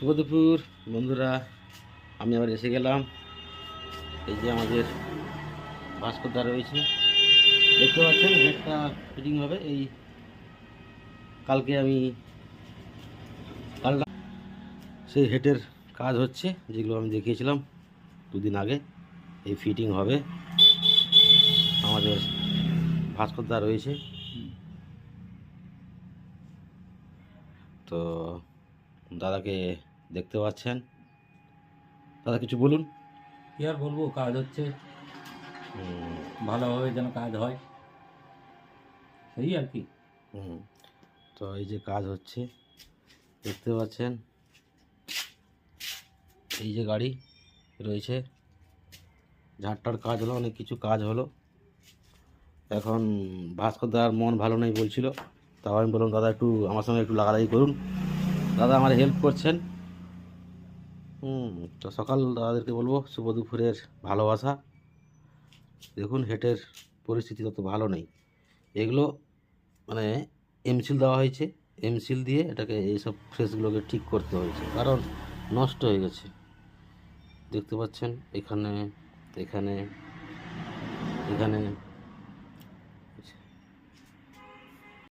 শুভ দুপুর বন্ধুরা, আমি আবার এসে গেলাম। এই যে আমাদের ভাস্কর্যা রয়েছে, দেখতে পাচ্ছেন হেডটা ফিটিং হবে। এই কালকে আমি কাল সেই হেডের কাজ হচ্ছে, যেগুলো আমি দেখিয়েছিলাম দুদিন আগে। এই ফিটিং হবে। আমাদের ভাস্কর্যা রয়েছে, তো দাদাকে দেখতে পাচ্ছেন। দাদা কিছু বলুন। কি আর বলবো, কাজ হচ্ছে, হুম, ভালোভাবে যেন কাজ হয়, সেই আর কি। হুম। তো এই যে কাজ হচ্ছে, দেখতে পাচ্ছেন। এই যে গাড়ি রয়েছে, ঝাড়টার কাজ হলো, অনেক কিছু কাজ হলো। এখন ভাস্করদার মন ভালো নেই বলছিল, তাও আমি বললাম দাদা একটু আমার সঙ্গে একটু লাগালাগি করুন। দাদা আমার হেল্প করছেন। তো সকাল দাদাদেরকে বলবো শুভ দুপুরের ভালোবাসা। দেখুন হেডের পরিস্থিতি তত ভালো নেই। এগুলো মানে এমসিল দেওয়া হয়েছে, এমসিল দিয়ে এটাকে এইসব ফ্রেসগুলোকে ঠিক করতে হয়েছে, কারণ নষ্ট হয়ে গেছে। দেখতে পাচ্ছেন এখানে, এখানে, এখানে